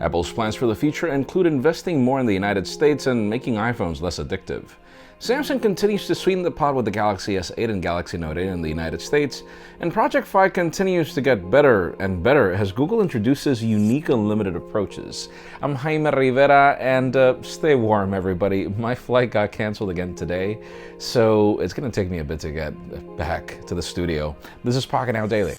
Apple's plans for the future include investing more in the United States and making iPhones less addictive. Samsung continues to sweeten the pot with the Galaxy S8 and Galaxy Note 8 in the United States, and Project Fi continues to get better and better as Google introduces unique unlimited approaches. I'm Jaime Rivera, and stay warm, everybody. My flight got canceled again today, so it's going to take me a bit to get back to the studio. This is Pocketnow Daily.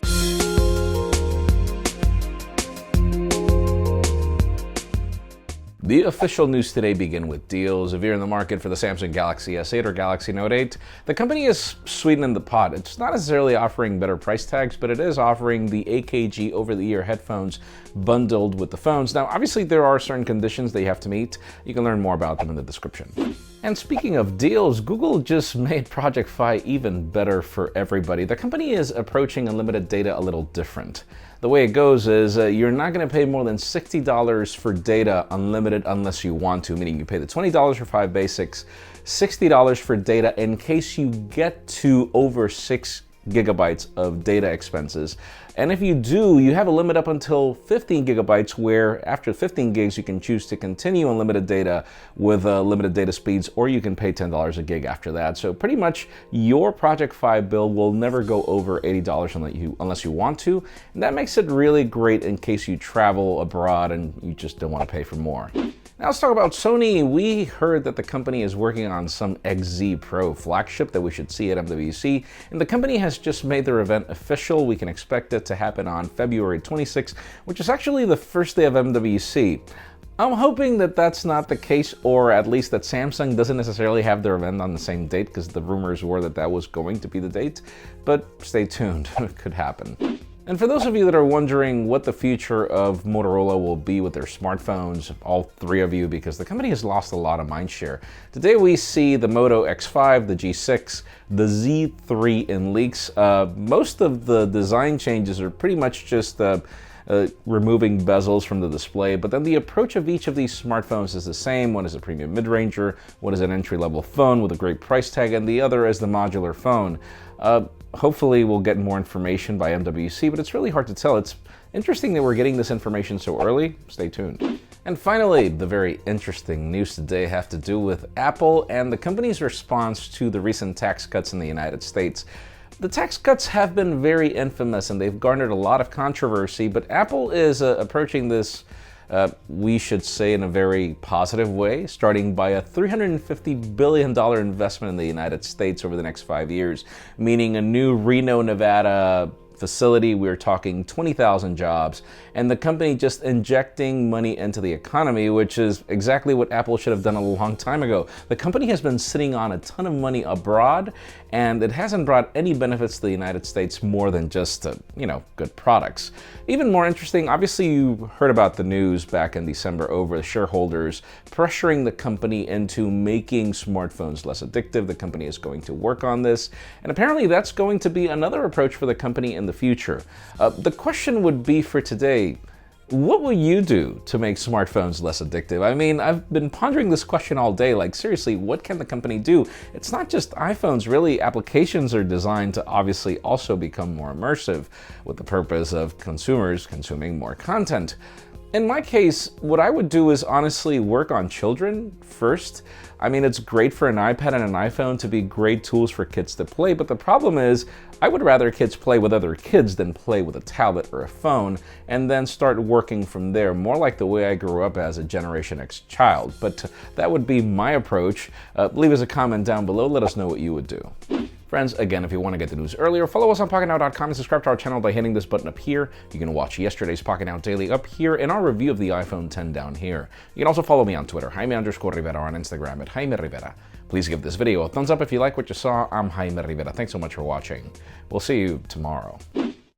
The official news today begin with deals. If you're in the market for the Samsung Galaxy S8 or Galaxy Note 8, the company is sweetening the pot. It's not necessarily offering better price tags, but it is offering the AKG over-the-ear headphones bundled with the phones. Now, obviously, there are certain conditions that you have to meet. You can learn more about them in the description. And speaking of deals, Google just made Project Fi even better for everybody. The company is approaching unlimited data a little different. The way it goes is you're not going to pay more than $60 for data unlimited unless you want to, meaning you pay the $20 for 5 basics, $60 for data in case you get to over 6 gigabytes of data expenses. And if you do, you have a limit up until 15 gigabytes where after 15 gigs you can choose to continue unlimited data with limited data speeds, or you can pay $10 a gig after that. So pretty much your Project Fi bill will never go over $80 unless you want to. And that makes it really great in case you travel abroad and you just don't want to pay for more. Now let's talk about Sony. We heard that the company is working on some XZ Pro flagship that we should see at MWC, and the company has just made their event official. We can expect it to happen on February 26th, which is actually the first day of MWC. I'm hoping that that's not the case, or at least that Samsung doesn't necessarily have their event on the same date, because the rumors were that that was going to be the date, but stay tuned, it could happen. And for those of you that are wondering what the future of Motorola will be with their smartphones, all three of you, because the company has lost a lot of mindshare. Today we see the Moto X5, the G6, the Z3 in leaks. Most of the design changes are pretty much just removing bezels from the display, but then the approach of each of these smartphones is the same. One is a premium mid-ranger, one is an entry-level phone with a great price tag, and the other is the modular phone. Hopefully we'll get more information by MWC, but it's really hard to tell. It's interesting that we're getting this information so early. Stay tuned. And finally, the very interesting news today have to do with Apple and the company's response to the recent tax cuts in the United States. The tax cuts have been very infamous and they've garnered a lot of controversy, but Apple is approaching this, we should say, in a very positive way, starting by a $350 billion investment in the United States over the next 5 years, meaning a new Reno, Nevada facility. We're talking 20,000 jobs, and the company just injecting money into the economy, which is exactly what Apple should have done a long time ago. The company has been sitting on a ton of money abroad, and it hasn't brought any benefits to the United States more than just, good products. Even more interesting, obviously you heard about the news back in December over the shareholders pressuring the company into making smartphones less addictive. The company is going to work on this, and apparently that's going to be another approach for the company in the future. The question would be for today, what will you do to make smartphones less addictive? I mean, I've been pondering this question all day, like seriously, what can the company do? It's not just iPhones, really. Applications are designed to obviously also become more immersive with the purpose of consumers consuming more content. In my case, what I would do is honestly work on children first. I mean, it's great for an iPad and an iPhone to be great tools for kids to play, but the problem is I would rather kids play with other kids than play with a tablet or a phone, and then start working from there, more like the way I grew up as a Generation X child. But that would be my approach. Leave us a comment down below. Let us know what you would do. Friends, again, if you want to get the news earlier, follow us on Pocketnow.com and subscribe to our channel by hitting this button up here. You can watch yesterday's Pocketnow Daily up here and our review of the iPhone 10 down here. You can also follow me on Twitter, Jaime_Rivera, on Instagram at Jaime Rivera. Please give this video a thumbs up if you like what you saw. I'm Jaime Rivera. Thanks so much for watching. We'll see you tomorrow.